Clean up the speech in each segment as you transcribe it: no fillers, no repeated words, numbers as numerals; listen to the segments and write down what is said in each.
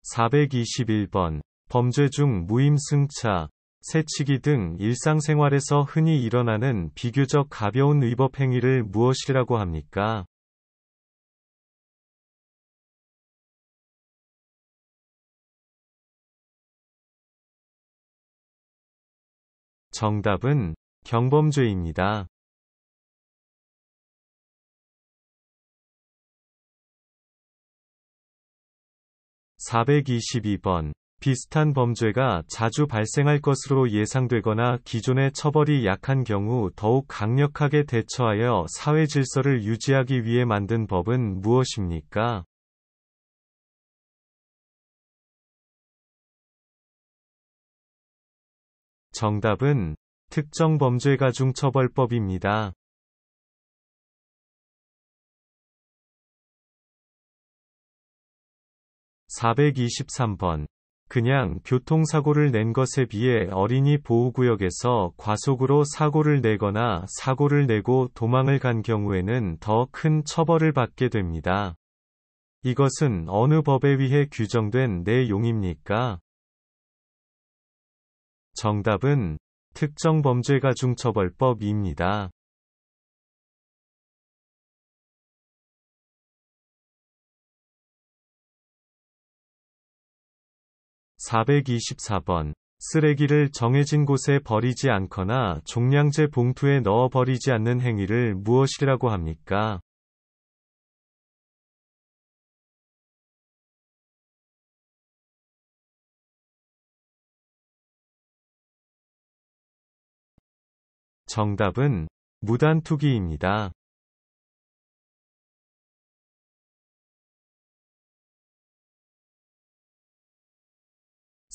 421번. 범죄 중 무임승차, 새치기 등 일상생활에서 흔히 일어나는 비교적 가벼운 위법 행위를 무엇이라고 합니까? 정답은 경범죄입니다. 422번. 비슷한 범죄가 자주 발생할 것으로 예상되거나 기존의 처벌이 약한 경우 더욱 강력하게 대처하여 사회 질서를 유지하기 위해 만든 법은 무엇입니까? 정답은 특정범죄가중처벌법입니다. 423번. 그냥 교통사고를 낸 것에 비해 어린이 보호구역에서 과속으로 사고를 내거나 사고를 내고 도망을 간 경우에는 더 큰 처벌을 받게 됩니다. 이것은 어느 법에 의해 규정된 내용입니까? 정답은 특정범죄가중처벌법입니다. 424번. 쓰레기를 정해진 곳에 버리지 않거나 종량제 봉투에 넣어 버리지 않는 행위를 무엇이라고 합니까? 정답은 무단투기입니다.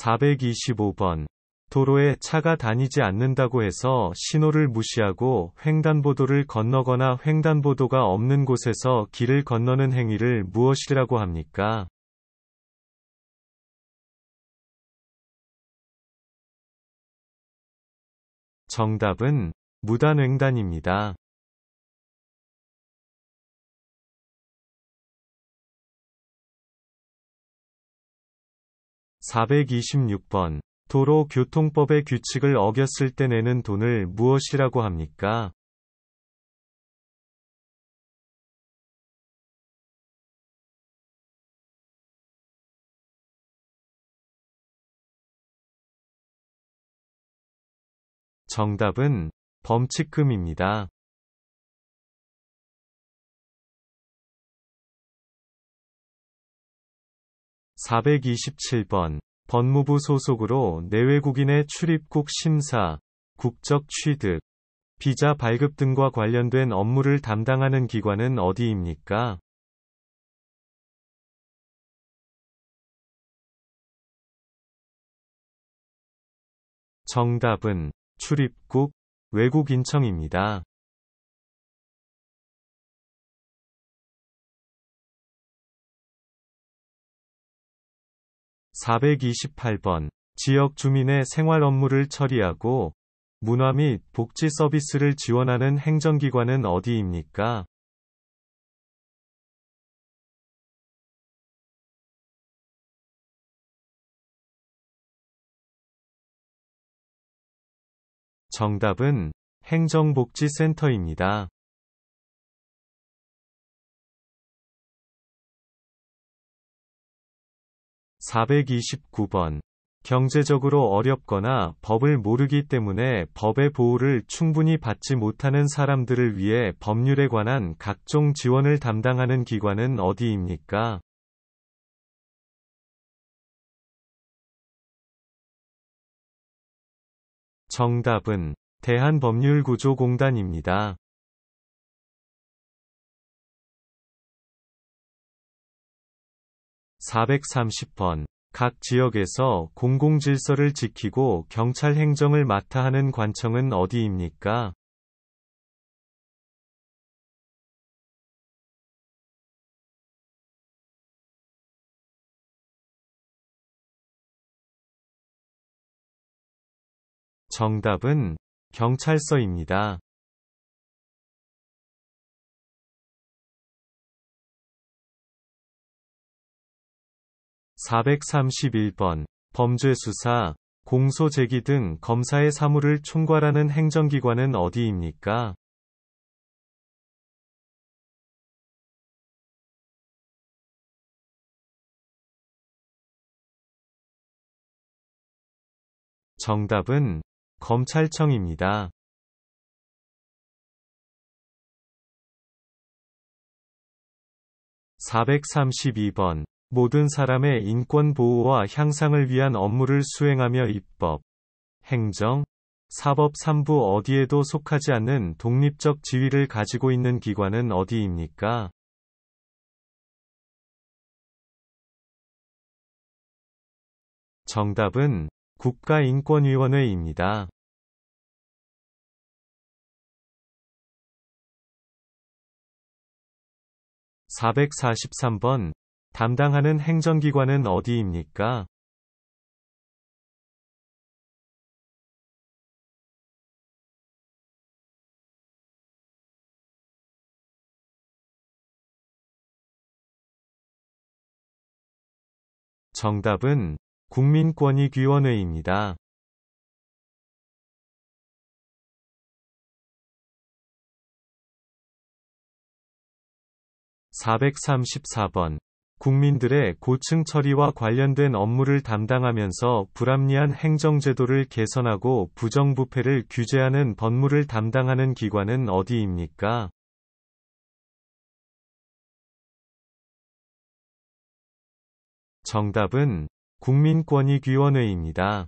425번. 도로에 차가 다니지 않는다고 해서 신호를 무시하고 횡단보도를 건너거나 횡단보도가 없는 곳에서 길을 건너는 행위를 무엇이라고 합니까? 정답은 무단횡단입니다. 426번. 도로교통법의 규칙을 어겼을 때 내는 돈을 무엇이라고 합니까? 정답은 범칙금입니다. 427번. 법무부 소속으로 내외국인의 출입국 심사, 국적 취득, 비자 발급 등과 관련된 업무를 담당하는 기관은 어디입니까? 정답은 출입국, 외국인청입니다. 428번. 지역 주민의 생활 업무를 처리하고 문화 및 복지 서비스를 지원하는 행정기관은 어디입니까? 정답은 행정복지센터입니다. 429번. 경제적으로 어렵거나 법을 모르기 때문에 법의 보호를 충분히 받지 못하는 사람들을 위해 법률에 관한 각종 지원을 담당하는 기관은 어디입니까? 정답은 대한법률구조공단입니다. 430번. 각 지역에서 공공질서를 지키고 경찰 행정을 맡아 하는 관청은 어디입니까? 정답은 경찰서입니다. 431번. 범죄수사, 공소제기 등 검사의 사무를 총괄하는 행정기관은 어디입니까? 정답은 검찰청입니다. 432번. 모든 사람의 인권 보호와 향상을 위한 업무를 수행하며 입법, 행정, 사법 3부 어디에도 속하지 않는 독립적 지위를 가지고 있는 기관은 어디입니까? 정답은 국가인권위원회입니다. 443번. 담당하는 행정기관은 어디입니까? 정답은 국민권익위원회입니다. 434번. 국민들의 고층 처리와 관련된 업무를 담당하면서 불합리한 행정제도를 개선하고 부정부패를 규제하는 법무를 담당하는 기관은 어디입니까? 정답은 국민권익위원회입니다.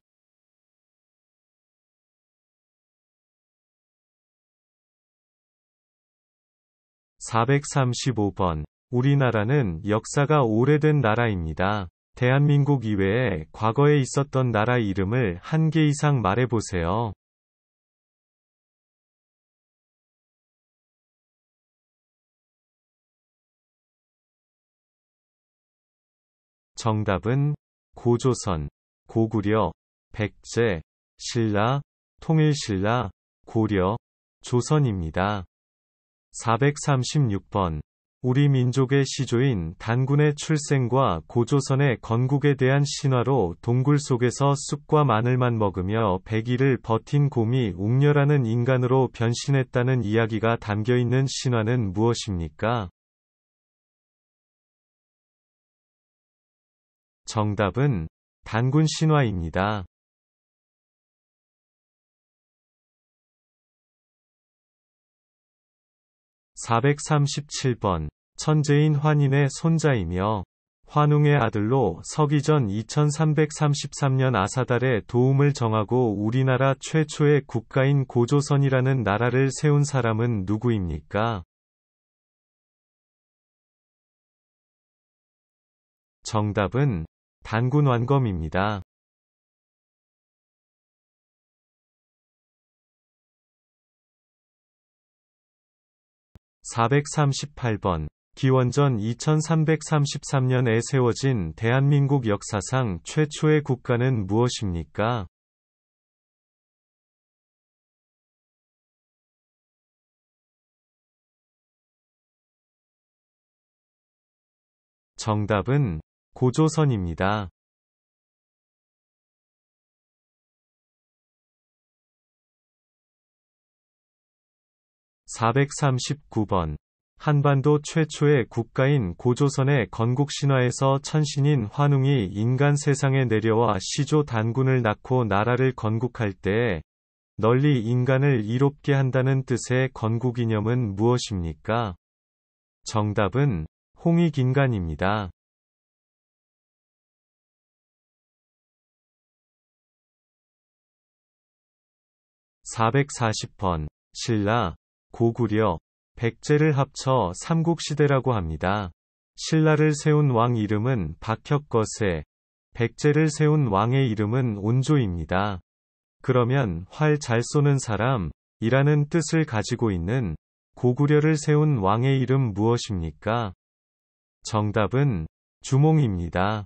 435번. 우리나라는 역사가 오래된 나라입니다. 대한민국 이외에 과거에 있었던 나라 이름을 한 개 이상 말해보세요. 정답은 고조선, 고구려, 백제, 신라, 통일신라, 고려, 조선입니다. 436번. 우리 민족의 시조인 단군의 출생과 고조선의 건국에 대한 신화로 동굴 속에서 쑥과 마늘만 먹으며 100일을 버틴 곰이 웅녀라는 인간으로 변신했다는 이야기가 담겨있는 신화는 무엇입니까? 정답은 단군 신화입니다. 437번. 천재인 환인의 손자이며 환웅의 아들로 서기전 2333년 아사달의 도움을 정하고 우리나라 최초의 국가인 고조선이라는 나라를 세운 사람은 누구입니까? 정답은 단군 완검입니다. 438번. 기원전 2333년에 세워진 대한민국 역사상 최초의 국가는 무엇입니까? 정답은 고조선입니다. 439번. 한반도 최초의 국가인 고조선의 건국 신화에서 천신인 환웅이 인간 세상에 내려와 시조 단군을 낳고 나라를 건국할 때에 널리 인간을 이롭게 한다는 뜻의 건국 이념은 무엇입니까? 정답은 홍익인간입니다. 440번. 신라, 고구려, 백제를 합쳐 삼국시대라고 합니다. 신라를 세운 왕 이름은 박혁거세, 백제를 세운 왕의 이름은 온조입니다. 그러면 활 잘 쏘는 사람, 이라는 뜻을 가지고 있는 고구려를 세운 왕의 이름 무엇입니까? 정답은 주몽입니다.